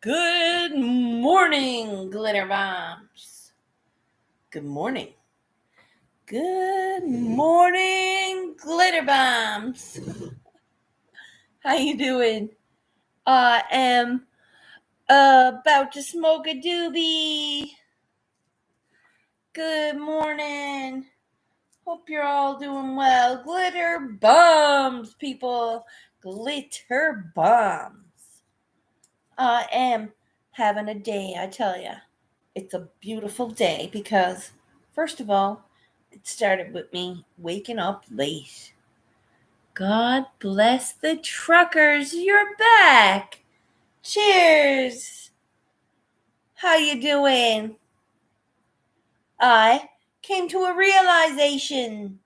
Good morning, glitter bombs. Good morning. Good morning, glitter bombs. How you doing? I am about to smoke a doobie. Good morning. Hope you're all doing well. Glitter bombs, people. Glitter bombs. I am having a day, I tell ya. It's a beautiful day because, first of all, it started with me waking up late. God bless the truckers, you're back. Cheers. How you doing? I came to a realization.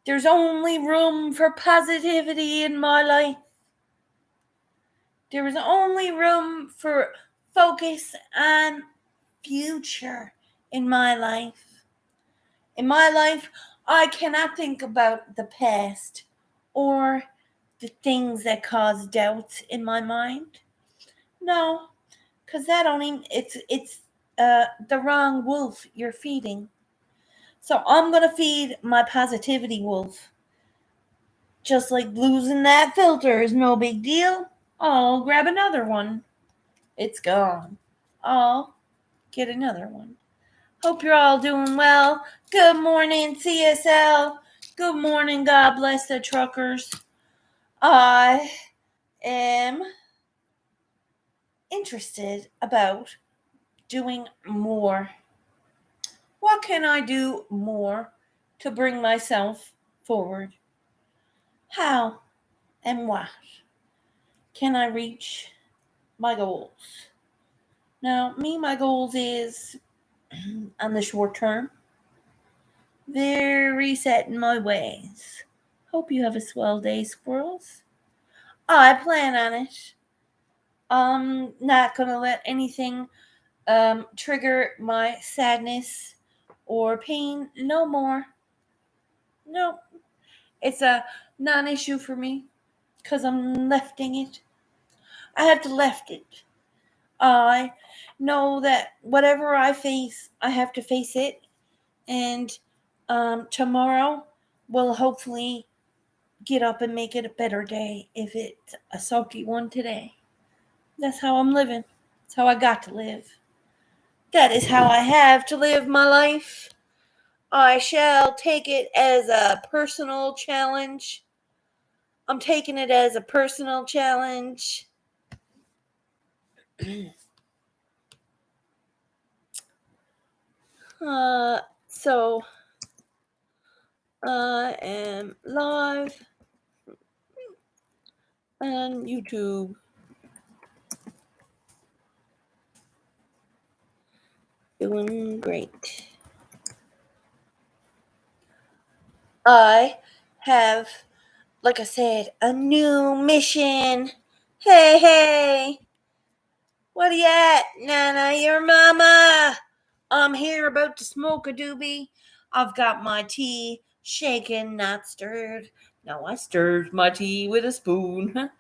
There's only room for positivity in my life. There is only room for focus and future in my life. In my life, I cannot think about the past or the things that cause doubts in my mind. No, because that only it's the wrong wolf you're feeding. So I'm gonna feed my positivity wolf. Just like losing that filter is no big deal. I'll grab another one. It's gone. I'll get another one. Hope you're all doing well. Good morning, CSL. Good morning, God bless the truckers. I am interested about doing more. What can I do more to bring myself forward? How and what can I reach my goals? Now, my goals is on the short term, very set in my ways. Hope you have a swell day, squirrels. I plan on it. I'm not gonna let anything trigger my sadness or pain no more. No, it's a non-issue for me because I'm lefting it. I have to left it. I know that whatever I face, I have to face it, and tomorrow will hopefully get up and make it a better day if it's a sulky one today. That's how I'm living. That's how I got to live. That is how I have to live my life. I shall take it as a personal challenge. I'm taking it as a personal challenge. So I am live on YouTube. Doing great. I have, like I said, a new mission. Hey, what are you at, Nana? Your mama? I'm here about to smoke a doobie. I've got my tea shaken, not stirred. Now I stirred my tea with a spoon.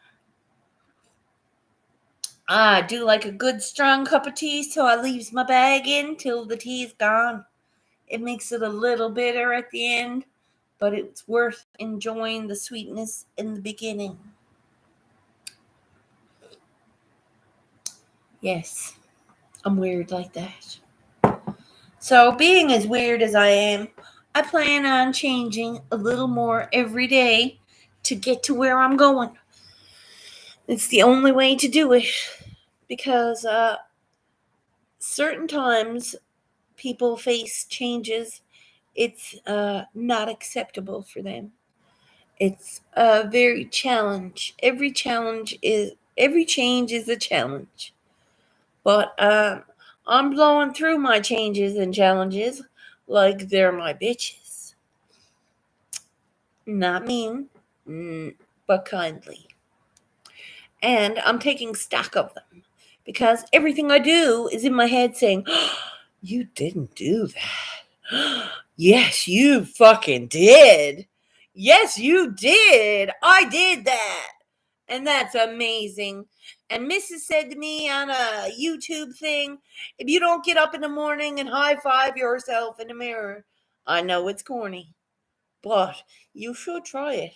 I do like a good strong cup of tea, so I leaves my bag in till the tea's gone. It makes it a little bitter at the end, but it's worth enjoying the sweetness in the beginning. Yes, I'm weird like that. So, being as weird as I am, I plan on changing a little more every day to get to where I'm going. It's the only way to do it because certain times people face changes. It's not acceptable for them. It's a very challenge. Every change is a challenge. But I'm blowing through my changes and challenges like they're my bitches. Not mean, but kindly. And I'm taking stock of them because everything I do is in my head saying, oh, you didn't do that. Yes, you fucking did. Yes, you did. I did that. And that's amazing. And Mrs. said to me on a YouTube thing, if you don't get up in the morning and high five yourself in the mirror, I know it's corny, but you should try it.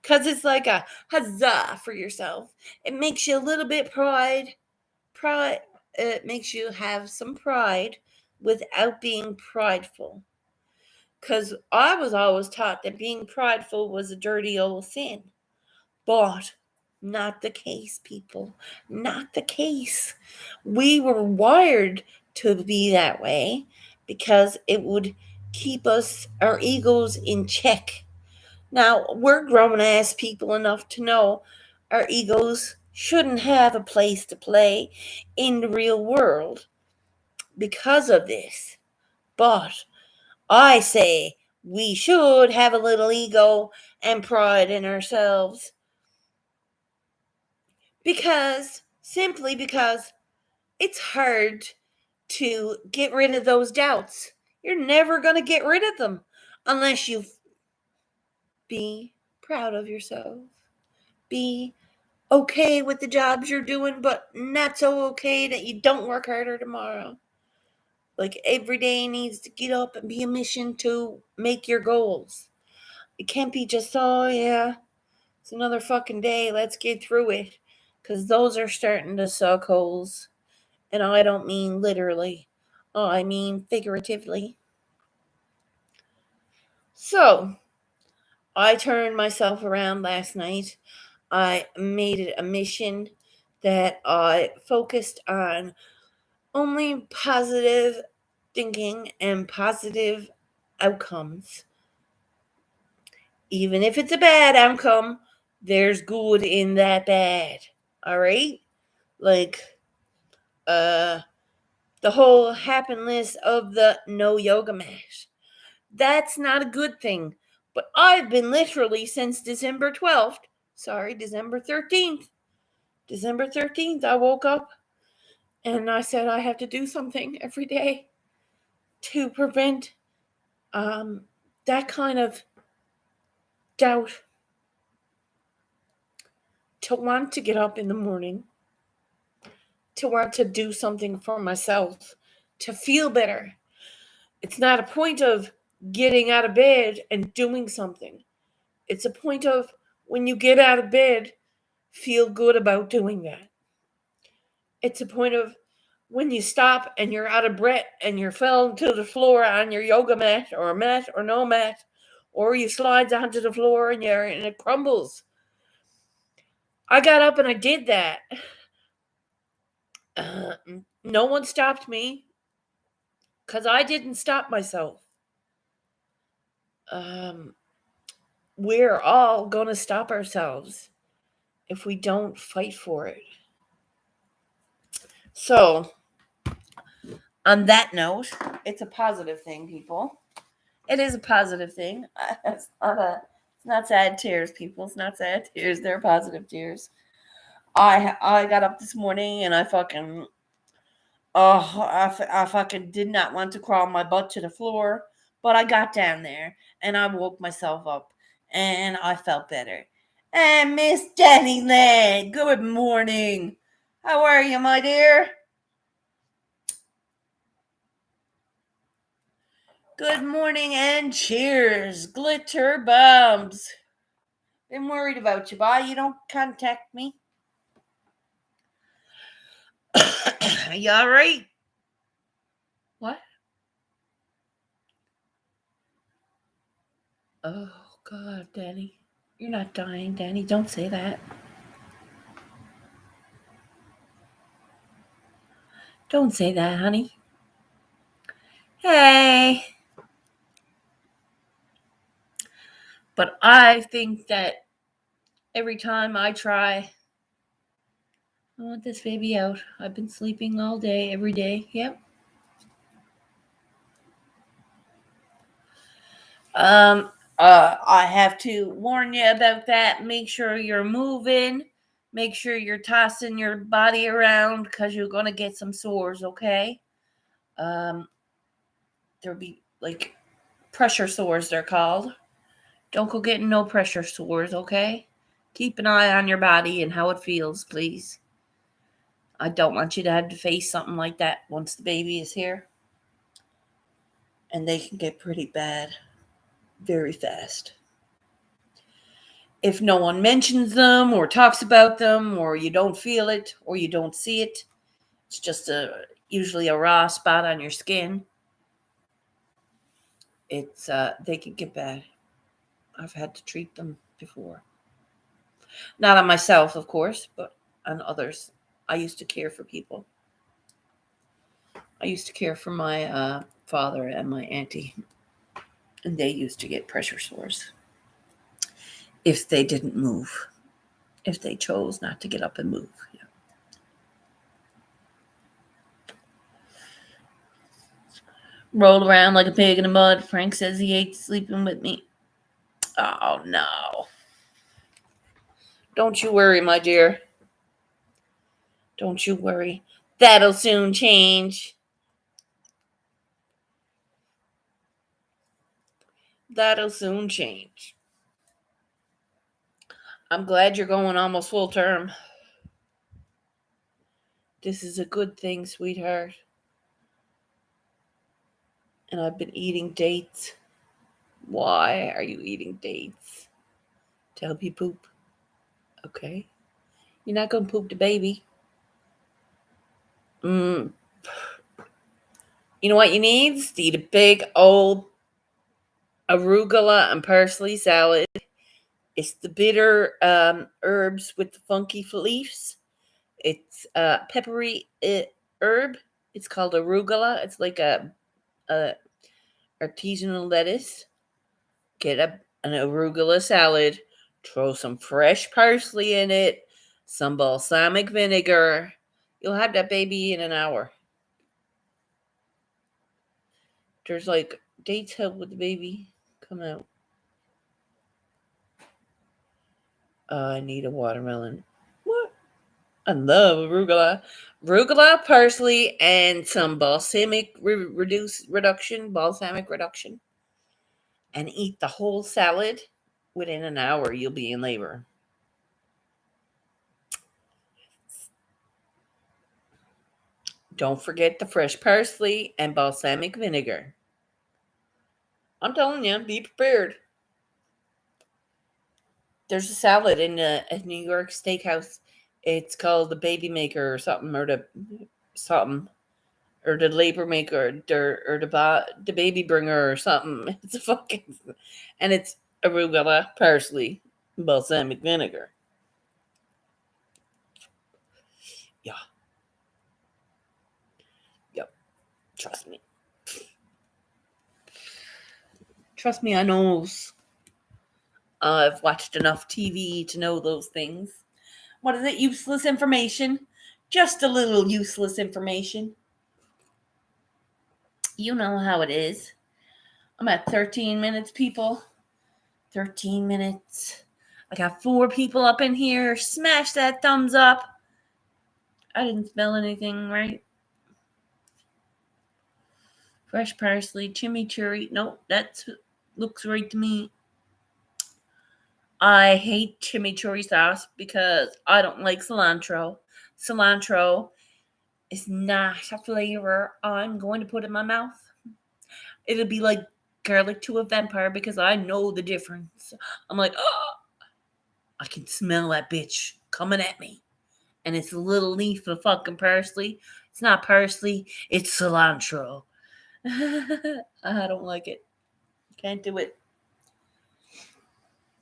Because it's like a huzzah for yourself. It makes you a little bit pride. It makes you have some pride without being prideful. Because I was always taught that being prideful was a dirty old sin. But not the case, people. Not the case. We were wired to be that way because it would keep our egos in check. Now, we're grown ass people enough to know our egos shouldn't have a place to play in the real world because of this. But I say we should have a little ego and pride in ourselves simply because it's hard to get rid of those doubts. You're never going to get rid of them unless you be proud of yourself. Be okay with the jobs you're doing, but not so okay that you don't work harder tomorrow. Like every day needs to get up and be a mission to make your goals. It can't be just, oh yeah, it's another fucking day, let's get through it. Because those are starting to suck holes. And I don't mean literally, I mean figuratively. So, I turned myself around last night. I made it a mission that I focused on only positive thinking and positive outcomes. Even if it's a bad outcome, there's good in that bad. All right? Like, the whole happiness of the no yoga mat. That's not a good thing. But I've been literally since December 12th, December 13th. December 13th, I woke up and I said I have to do something every day to prevent that kind of doubt. To want to get up in the morning, to want to do something for myself, to feel better. It's not a point of getting out of bed and doing something. It's a point of when you get out of bed, feel good about doing that. It's a point of when you stop and you're out of breath and you're fell to the floor on your yoga mat or no mat, or you slides onto the floor and it crumbles. I got up and I did that. No one stopped me because I didn't stop myself. We're all going to stop ourselves if we don't fight for it. So, on that note, it's a positive thing, people. It is a positive thing. It's not sad tears, people. It's not sad tears. They're positive tears. I got up this morning and I fucking I fucking did not want to crawl my butt to the floor, but I got down there and I woke myself up and I felt better. And Miss Jenny Land, good morning. How are you, my dear? Good morning and cheers, glitter bombs. Been worried about you, boy. You don't contact me. Are you all right? What? Oh, God, Danny. You're not dying, Danny. Don't say that. Don't say that, honey. Hey. But I think that every time I try, I want this baby out. I've been sleeping all day, every day. Yep. I have to warn you about that. Make sure you're moving. Make sure you're tossing your body around because you're gonna get some sores. Okay. There'll be like pressure sores. They're called. Don't go getting no pressure sores. Okay. Keep an eye on your body and how it feels, please. I don't want you to have to face something like that once the baby is here. And they can get pretty bad very fast. If no one mentions them or talks about them, or you don't feel it or you don't see it, it's just usually a raw spot on your skin. It's they can get bad. I've had to treat them before. Not on myself, of course, but on others. I used to care for people. I used to care for my father and my auntie, and they used to get pressure sores if they didn't move, if they chose not to get up and move. Yeah. Rolled around like a pig in the mud. Frank says he hates sleeping with me. Oh, no. Don't you worry, my dear. Don't you worry. That'll soon change. That'll soon change. I'm glad you're going almost full term. This is a good thing, sweetheart. And I've been eating dates. Why are you eating dates? To help you poop. Okay. You're not going to poop the baby. You know what you need? To eat a big old arugula and parsley salad. It's the bitter herbs with the funky leaves. It's peppery herb. It's called arugula. It's like a artisanal lettuce. Get an arugula salad. Throw some fresh parsley in it. Some balsamic vinegar. You'll have that baby in an hour. There's like dates help with the baby come out. I need a watermelon. What? I love arugula. Arugula, parsley, and some balsamic reduction. And eat the whole salad. Within an hour, you'll be in labor. Don't forget the fresh parsley and balsamic vinegar. I'm telling you, be prepared. There's a salad in a New York steakhouse. It's called the Baby Maker or something, or the labor maker, or the baby bringer or something. It's a fucking, and it's arugula, parsley, balsamic vinegar. Yeah. Yep. Trust me. Trust me, I knows. I've watched enough TV to know those things. What is it? Useless information. Just a little useless information. You know how it is. I'm at 13 minutes, people. 13 minutes. I got 4 people up in here. Smash that thumbs up. I didn't spell anything right. Fresh parsley, chimichurri. Nope, that looks right to me. I hate chimichurri sauce because I don't like cilantro. Cilantro is not a flavor I'm going to put in my mouth. It'll be like garlic to a vampire because I know the difference. I'm like, oh, I can smell that bitch coming at me. And it's a little leaf of fucking parsley. It's not parsley, it's cilantro. I don't like it. Can't do it.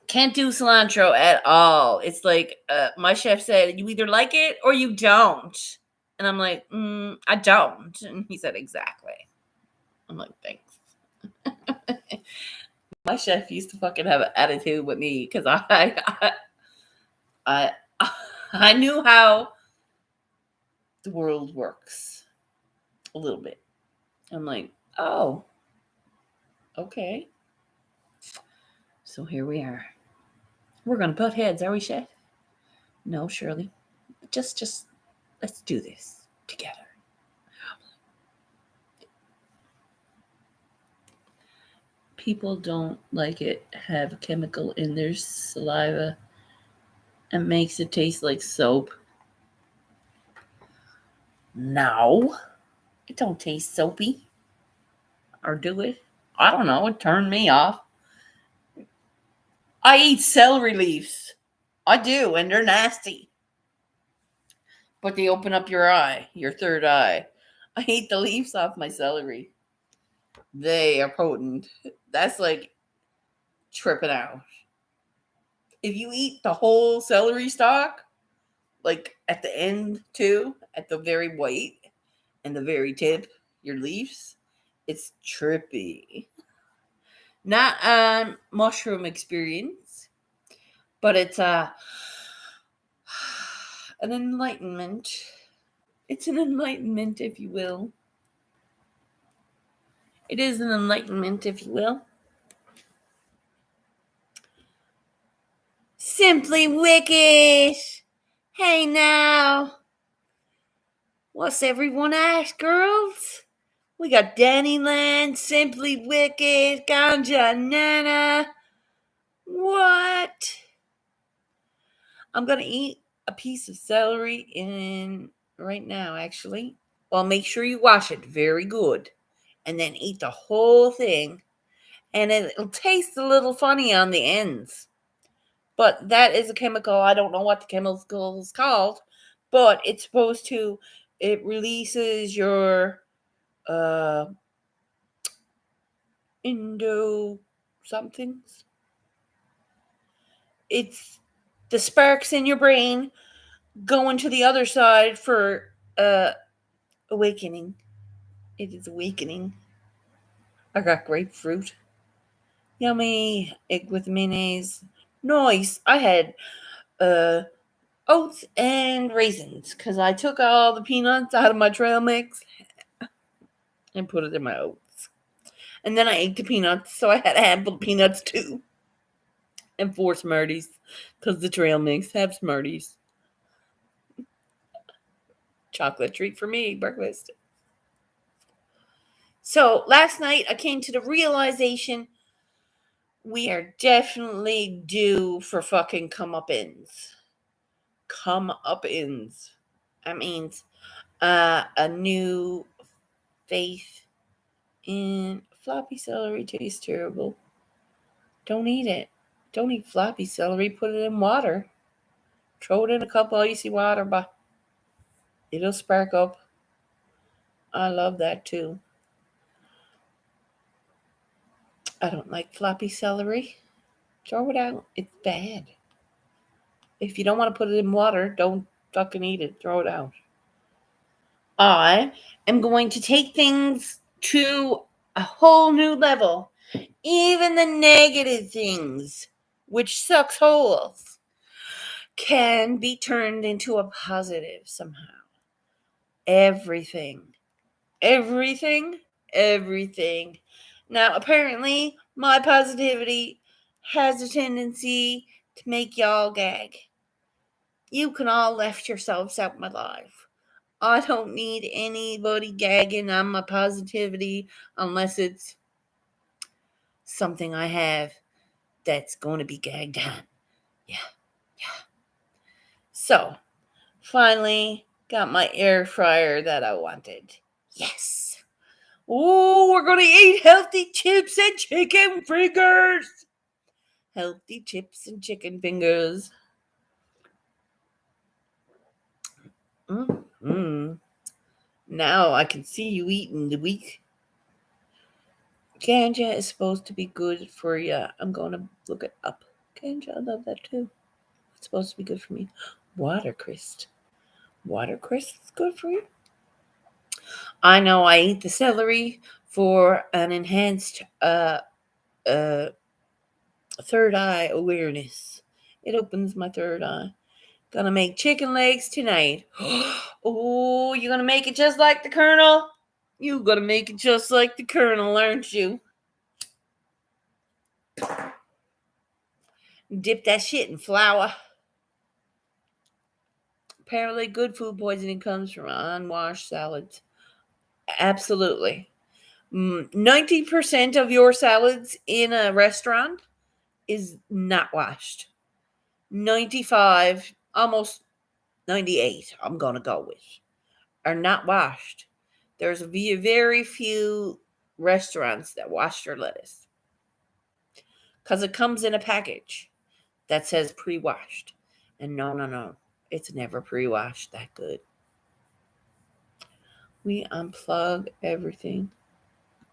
Can't do cilantro at all. It's like my chef said, you either like it or you don't. And I'm like, I don't. And he said, exactly. I'm like, thanks. My chef used to fucking have an attitude with me because I I knew how the world works a little bit. I'm like, oh, okay. So here we are. We're gonna butt heads, are we, chef? No, Shirley. Just let's do this together. People don't like it have chemical in their saliva and makes it taste like soap. No, it don't taste soapy. Or do it? I don't know. It turned me off. I eat celery leaves. I do, and they're nasty. But they open up your eye, your third eye. I eat the leaves off my celery. They are potent. That's like tripping out. If you eat the whole celery stalk, like at the end too, at the very white and the very tip, your leaves, it's trippy. Not a mushroom experience, but it's an enlightenment. It's an enlightenment, if you will. It is an enlightenment, if you will. Simply Wicked. Hey now. What's everyone at, girls? We got Danny Land, Simply Wicked, Ganja Nana. What? I'm going to eat a piece of celery in right now, actually. Well, make sure you wash it very good. And then eat the whole thing. And it'll taste a little funny on the ends. But that is a chemical. I don't know what the chemical is called. But it's supposed to, it releases your Indo somethings. It's the sparks in your brain going to the other side for awakening. It is awakening. I got grapefruit. Yummy. Egg with mayonnaise. Nice. I had oats and raisins because I took all the peanuts out of my trail mix and put it in my oats. And then I ate the peanuts, so I had a handful of peanuts too. And 4 Smarties because the trail mix have Smarties. Chocolate treat for me, breakfast. So last night I came to the realization we are definitely due for fucking comeuppance. Comeuppance. That means a new faith in floppy celery tastes terrible. Don't eat it. Don't eat floppy celery. Put it in water. Throw it in a cup of icy water, but it'll spark up. I love that too. I don't like floppy celery. Throw it out. It's bad. If you don't want to put it in water, don't fucking eat it. Throw it out. I am going to take things to a whole new level. Even the negative things, which sucks holes, can be turned into a positive somehow. Everything. Everything. Everything. Now, apparently, my positivity has a tendency to make y'all gag. You can all left yourselves out my life. I don't need anybody gagging on my positivity unless it's something I have that's going to be gagged on. Yeah. So, finally, got my air fryer that I wanted. Yes. Oh, we're going to eat healthy chips and chicken fingers. Healthy chips and chicken fingers. Now I can see you eating the week. Ganja is supposed to be good for you. I'm going to look it up. Ganja, I love that too. It's supposed to be good for me. Watercress. Watercress is good for you? I know I eat the celery for an enhanced third eye awareness. It opens my third eye. Gonna make chicken legs tonight. Oh, you're gonna make it just like the Colonel? You're gonna make it just like the Colonel, aren't you? Dip that shit in flour. Apparently, good food poisoning comes from unwashed salads. Absolutely. 90% of your salads in a restaurant is not washed. 95, almost 98, I'm going to go with, are not washed. There's very few restaurants that wash their lettuce because it comes in a package that says pre-washed. And no, it's never pre-washed that good. We unplug everything.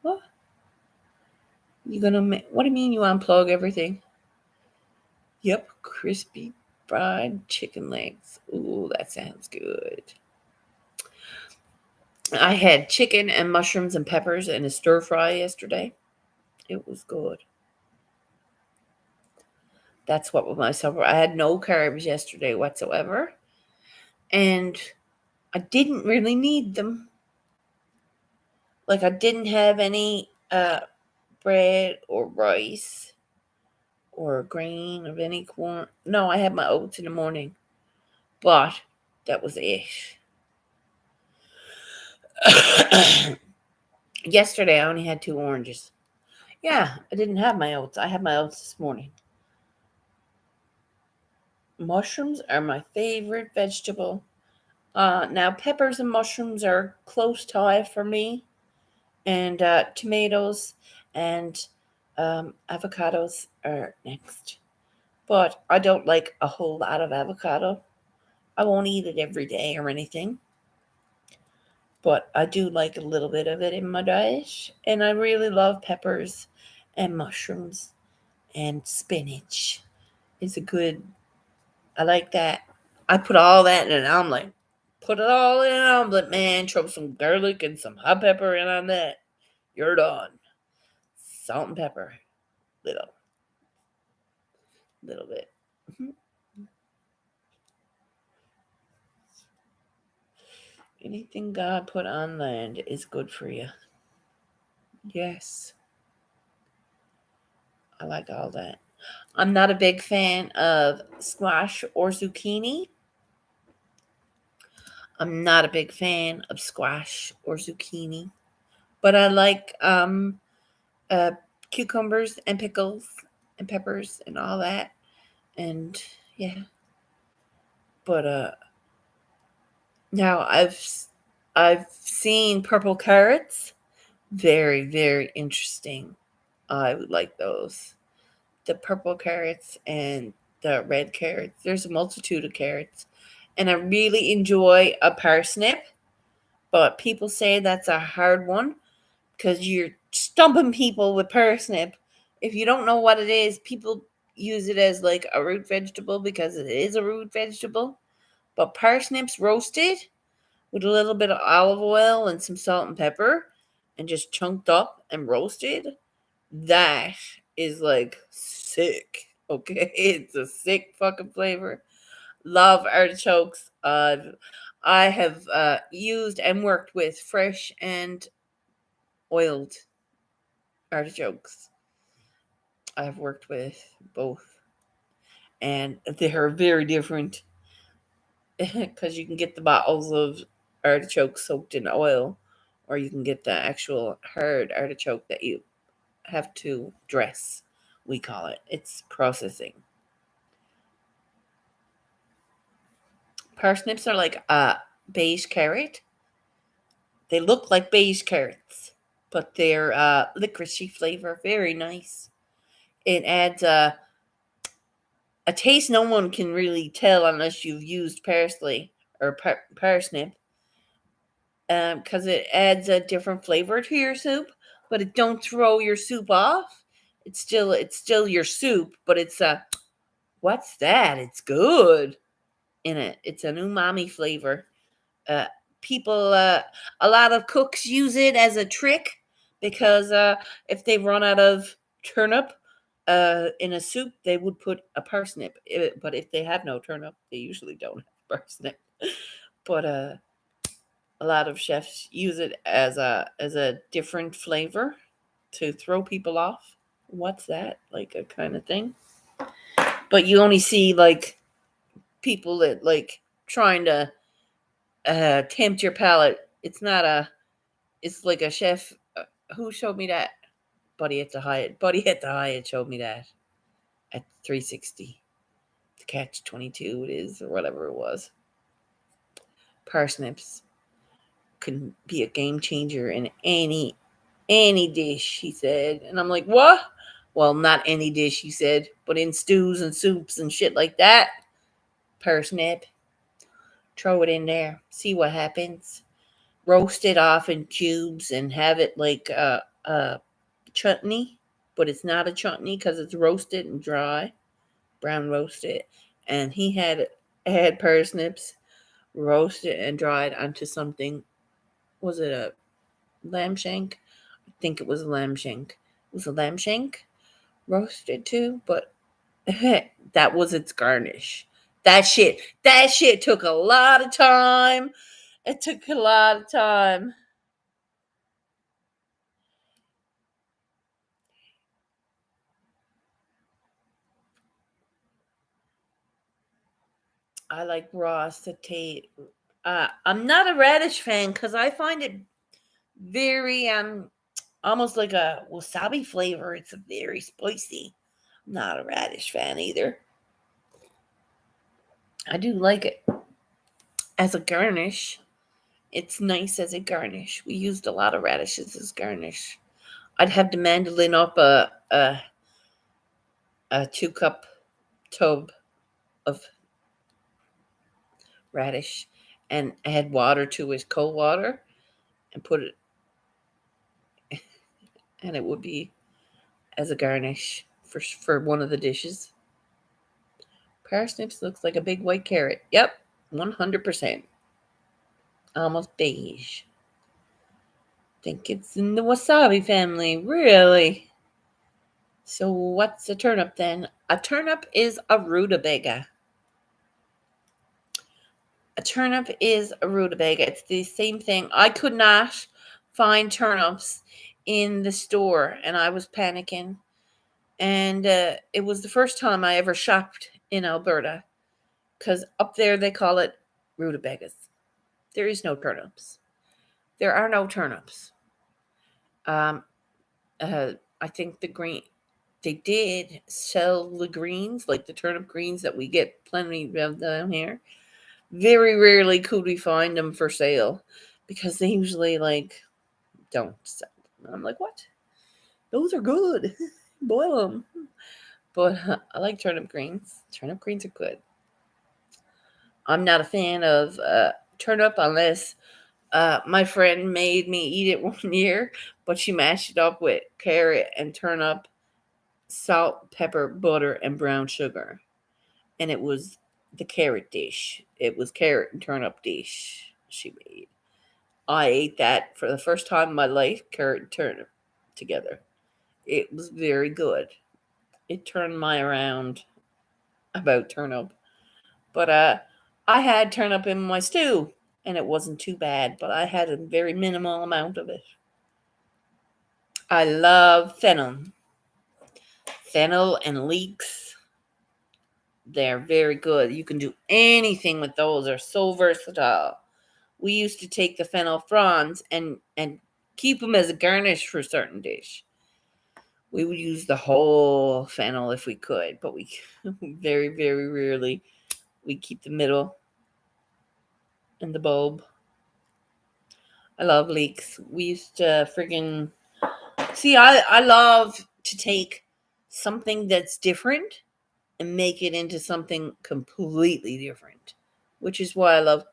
What? What do you mean you unplug everything? Yep, crispy fried chicken legs. Ooh, that sounds good. I had chicken and mushrooms and peppers in a stir fry yesterday. It was good. That's what was my supper. I had no carbs yesterday whatsoever. And I didn't really need them. Like, I didn't have any bread or rice or grain of any corn. No, I had my oats in the morning. But that was it. Yesterday, I only had 2 oranges. Yeah, I didn't have my oats. I had my oats this morning. Mushrooms are my favorite vegetable. Now, peppers and mushrooms are close tie for me, and tomatoes and avocados are next. But I don't like a whole lot of avocado. I won't eat it every day or anything. But I do like a little bit of it in my diet. And I really love peppers and mushrooms and spinach. It's a good, I like that. I put all that in an omelet. Put it all in an omelet, man. Throw some garlic and some hot pepper in on that. You're done. Salt and pepper. Little bit. Anything God put on land is good for you. Yes. I like all that. I'm not a big fan of squash or zucchini. I'm not a big fan of squash or zucchini. But I like uh, cucumbers and pickles and peppers and all that. And yeah. But now I've seen purple carrots. Very, very interesting. I would like those. The purple carrots and the red carrots. There's a multitude of carrots. And I really enjoy a parsnip, but people say that's a hard one because you're stumping people with parsnip. If you don't know what it is, people use it as like a root vegetable because it is a root vegetable. But parsnips roasted with a little bit of olive oil and some salt and pepper and just chunked up and roasted, that is like sick. Okay, it's a sick fucking flavor. Love artichokes. I have used and worked with fresh and oiled artichokes. I've worked with both, and they are very different because you can get the bottles of artichokes soaked in oil, or you can get the actual hard artichoke that you have to dress. We call it. It's processing. Parsnips are like a beige carrot. They look like beige carrots, but they're licoricey flavor. Very nice. It adds a taste no one can really tell unless you've used parsley or parsnip, because it adds a different flavor to your soup, but it don't throw your soup off. It's still your soup, but it's what's that? It's good in it. It's an umami flavor. Uh, people, a lot of cooks use it as a trick because if they run out of turnip in a soup, they would put a parsnip. But if they have no turnip, they usually don't have parsnip. But a lot of chefs use it as a different flavor to throw people off. What's that? Like a kind of thing. But you only see like people that like trying to tempt your palate. It's not a. It's like a chef. Who showed me that? Buddy at the Hyatt. Buddy at the Hyatt showed me that at 360. catch 22 it is, or whatever it was. Parsnips can be a game changer in any dish, he said. And I'm like, what? Well, not any dish, he said, but in stews and soups and shit like that. Parsnip. Throw it in there. See what happens. Roast it off in cubes and have it like a chutney, but it's not a chutney because it's roasted and dry, brown roasted. And he had parsnips roasted and dried onto something. Was it a lamb shank? I think it was a lamb shank. It was a lamb shank roasted too, but that was its garnish. That shit took a lot of time. It took a lot of time. I like raw sauteed. I'm not a radish fan because I find it very almost like a wasabi flavor. It's a very spicy. I'm not a radish fan either. I do like it as a garnish. It's nice as a garnish. We used a lot of radishes as garnish. I'd have the mandolin up a 2 cup tub of radish and add water to it, cold water, and put it, and it would be as a garnish for one of the dishes. Parsnips looks like a big white carrot. Yep, 100%. Almost beige. Think it's in the wasabi family, really. So what's a turnip then? A turnip is a rutabaga. A turnip is a rutabaga. It's the same thing. I could not find turnips in the store, and I was panicking. And it was the first time I ever shopped in Alberta, because up there they call it rutabagas. There is no turnips. There are no turnips. Um, I think they did sell the greens, like the turnip greens that we get plenty of down here. Very rarely could we find them for sale because they usually like don't sell them. I'm like, what? Those are good. Boil them. But I like turnip greens. Turnip greens are good. I'm not a fan of turnip unless my friend made me eat it one year, but she mashed it up with carrot and turnip, salt, pepper, butter, and brown sugar. And it was the carrot dish. It was carrot and turnip dish she made. I ate that for the first time in my life, carrot and turnip together. It was very good. It turned my around about turnip. But I had turnip in my stew, and it wasn't too bad, but I had a very minimal amount of it. I love fennel. Fennel and leeks. They're very good. You can do anything with those. They're so versatile. We used to take the fennel fronds and keep them as a garnish for a certain dish. We would use the whole fennel if we could, but we very, very rarely we keep the middle and the bulb. I love leeks. We used to friggin' see. I love to take something that's different and make it into something completely different, which is why I love,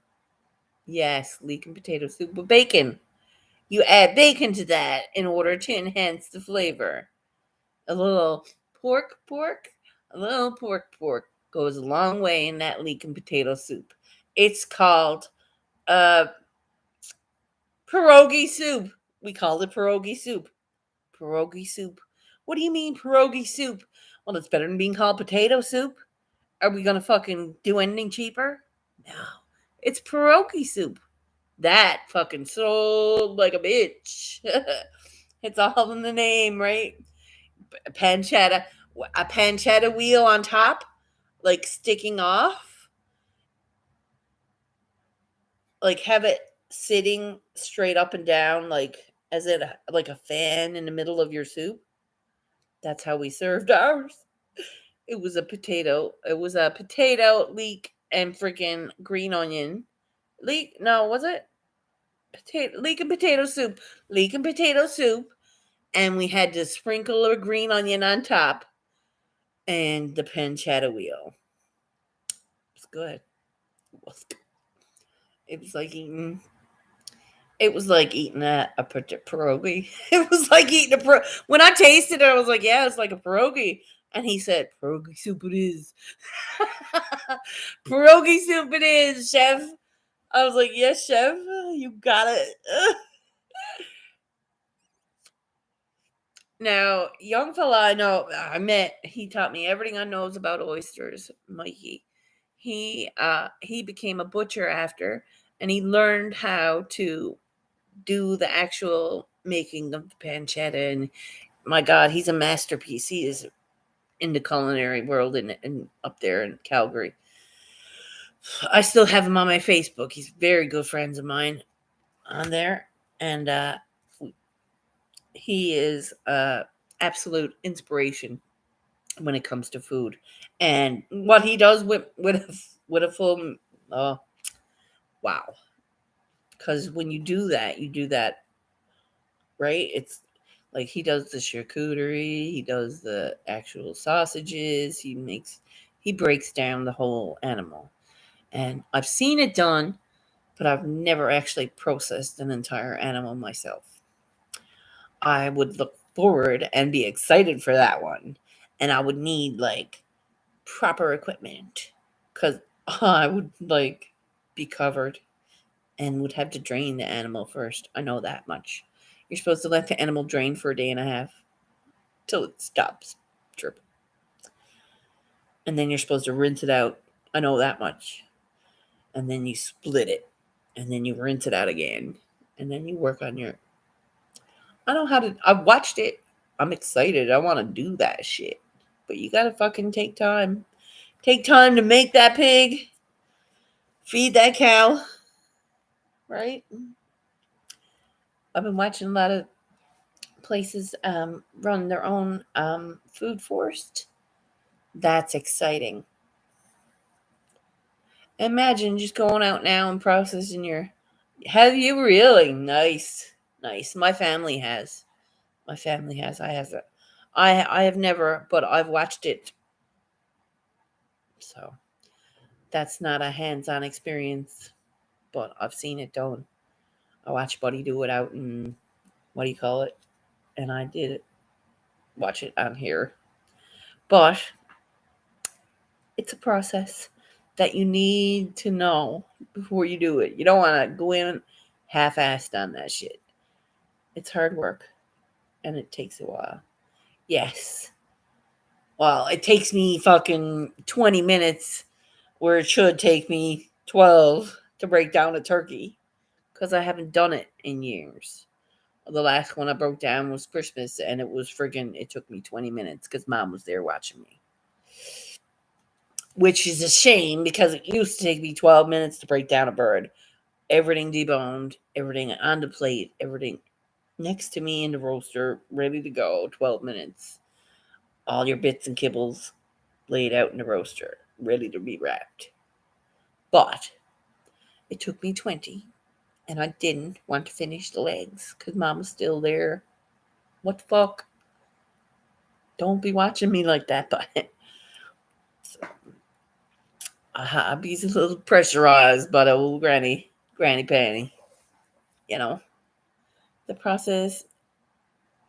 yes, leek and potato soup with bacon. You add bacon to that in order to enhance the flavor. A little pork, a little pork goes a long way in that leek and potato soup. It's called uh, pierogi soup. We call it pierogi soup. Pierogi soup. What do you mean pierogi soup? Well, it's better than being called potato soup. Are we gonna fucking do anything cheaper? No. It's pierogi soup. That fucking sold like a bitch. It's all in the name, right? Pancetta, a pancetta wheel on top, like sticking off, like have it sitting straight up and down, like as it like a fan in the middle of your soup. That's how we served ours. It was a potato. It was a potato, leek, and freaking green onion. Leek? No, was it? Potato, leek and potato soup. Leek and potato soup. And we had to sprinkle a green onion on top and the pancetta wheel. It was good. It was good. It was like eating. It was like eating a pierogi. It was like eating a When I tasted it, I was like, "Yeah, it's like a pierogi." And he said, "Pierogi soup it is." Pierogi soup it is, chef. I was like, "Yes, chef, you got it." Now, young fella I met, he taught me everything I knows about oysters, Mikey. He became a butcher after, and he learned how to do the actual making of the pancetta. And my God, he's a masterpiece. He is in the culinary world in up there in Calgary. I still have him on my Facebook. He's very good friends of mine on there, and he is absolute inspiration when it comes to food. And what he does with a full oh wow. Because when you do that right. It's like he does the charcuterie, he does the actual sausages, he breaks down the whole animal. And I've seen it done, but I've never actually processed an entire animal myself. I would look forward and be excited for that one. And I would need like proper equipment because I would like be covered and would have to drain the animal first. I know that much. You're supposed to let the animal drain for a day and a half till it stops tripping. And then you're supposed to rinse it out. I know that much. And then you split it. And then you rinse it out again. And then you work on your. I know how to. I watched it. I'm excited. I want to do that shit. But you gotta fucking take time. Take time to make that pig. Feed that cow. Right? I've been watching a lot of places run their own food forest. That's exciting. Imagine just going out now and processing your. Have you really? Nice, nice. My family has. My family has. I has it. I have never, but I've watched it. So that's not a hands-on experience, but I've seen it done. I watched Buddy do it out in what do you call it, and I did it. Watch it on here, but it's a process that you need to know before you do it. You don't want to go in half-assed on that shit. It's hard work and it takes a while. Yes. Well, it takes me fucking 20 minutes where it should take me 12 to break down a turkey because I haven't done it in years. The last one I broke down was Christmas and it took me 20 minutes because mom was there watching me. Which is a shame because it used to take me 12 minutes to break down a bird. Everything deboned, everything on the plate, everything next to me in the roaster, ready to go, 12 minutes. All your bits and kibbles laid out in the roaster, ready to be wrapped. But it took me 20, and I didn't want to finish the legs because mom was still there. What the fuck? Don't be watching me like that, but so, hobby's a little pressurized by the old granny panty. You know, the process.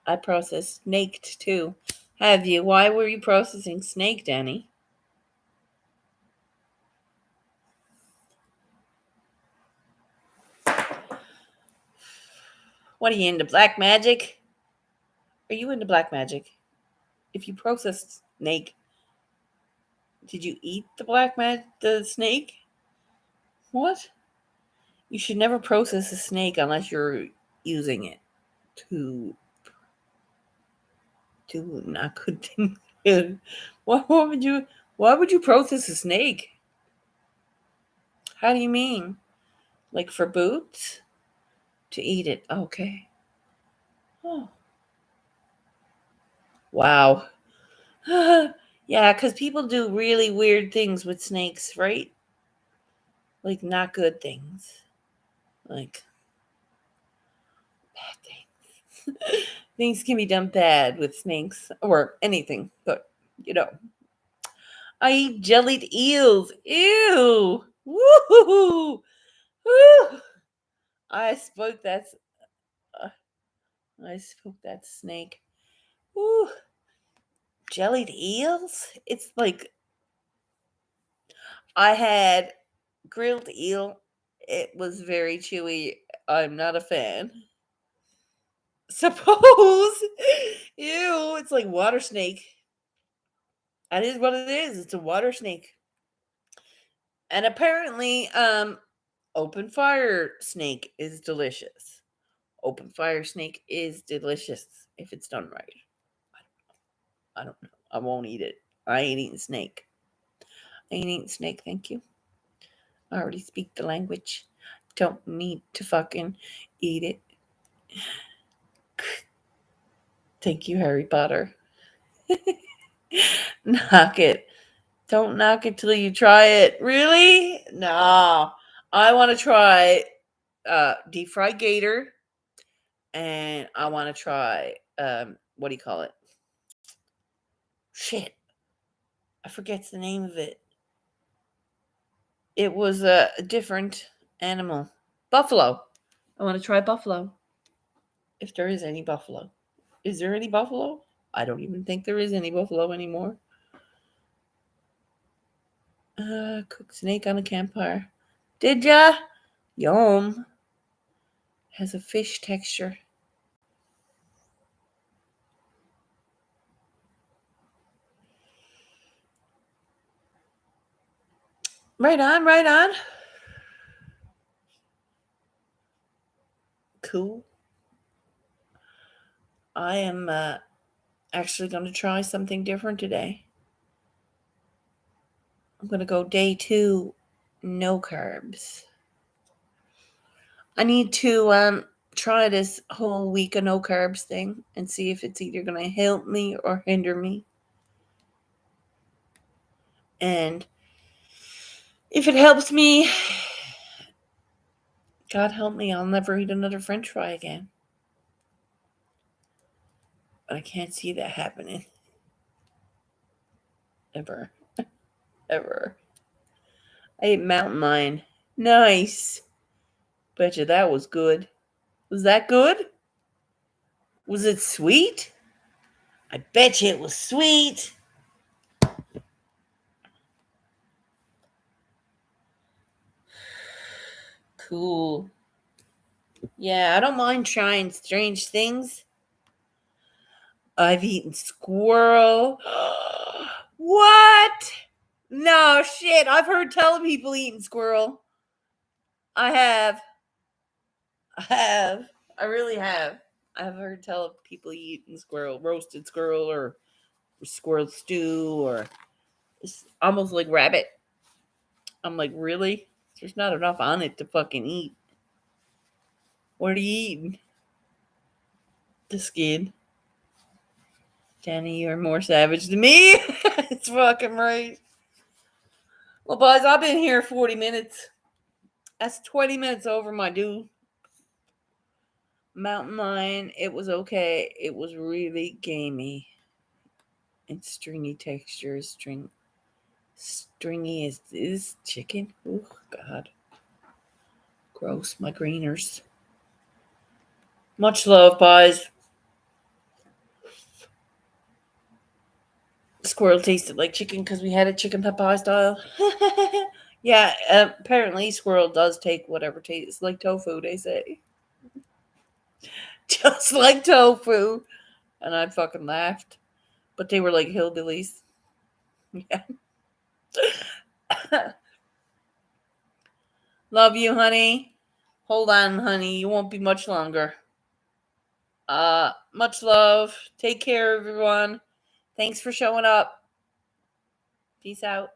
I processed snaked too. Have you? Why were you processing snake, Danny? What are you into? Black magic? Are you into black magic? If you processed snake, did you eat the snake? What? You should never process a snake unless you're using it to do not good things. What would you? Why would you process a snake? How do you mean? Like for boots? To eat it? Okay. Oh, wow. Yeah, because people do really weird things with snakes, right? Like, not good things. Like, bad things. Things can be done bad with snakes or anything, but you know. I eat jellied eels. Ew. Woo. Woo. I spoke that. Uh, I spoke that snake. Woo. Jellied eels? It's like I had grilled eel. It was very chewy. I'm not a fan. Suppose. Ew, it's like water snake. That is what it is. It's a water snake. And apparently, open fire snake is delicious. Open fire snake is delicious if it's done right. I don't know. I won't eat it. I ain't eating snake. I ain't eating snake, thank you. I already speak the language. Don't need to fucking eat it. Thank you, Harry Potter. Knock it. Don't knock it till you try it. Really? No. I want to try deep fried gator, and I want to try what do you call it? Shit, I forget the name of it. It was a different animal. Buffalo. I want to try buffalo. If there is any buffalo. Is there any buffalo? I don't even think there is any buffalo anymore. Cooked snake on a campfire. Did ya? Yum. Has a fish texture. Right on, right on. Cool. I am actually going to try something different today. I'm going to go day 2, no carbs. I need to try this whole week of no carbs thing and see if it's either going to help me or hinder me. And if it helps me, God help me, I'll never eat another french fry again. But I can't see that happening. Ever. Ever. I ate Mountain Lion. Nice. Bet you that was good. Was that good? Was it sweet? I bet you it was sweet. Cool. Yeah, I don't mind trying strange things. I've eaten squirrel. What? No shit. I've heard tell of people eating squirrel. I have. I have. I really have. I've heard tell of people eating squirrel, roasted squirrel, or squirrel stew, or it's almost like rabbit. I'm like, really? There's not enough on it to fucking eat. What are you eating? The skin. Danny, you're more savage than me. It's fucking right. Well, boys, I've been here 40 minutes. That's 20 minutes over my due. Mountain Lion, it was okay. It was really gamey. And stringy texture. Stringy is this chicken. Oh, God. Gross, my greeners. Much love, boys. Squirrel tasted like chicken because we had it chicken pot pie style. Yeah, apparently squirrel does take whatever tastes like tofu, they say. Just like tofu. And I fucking laughed. But they were like hillbillies. Yeah. Love you, honey. Hold on, honey. You won't be much longer. Much love. Take care, everyone. Thanks for showing up. Peace out.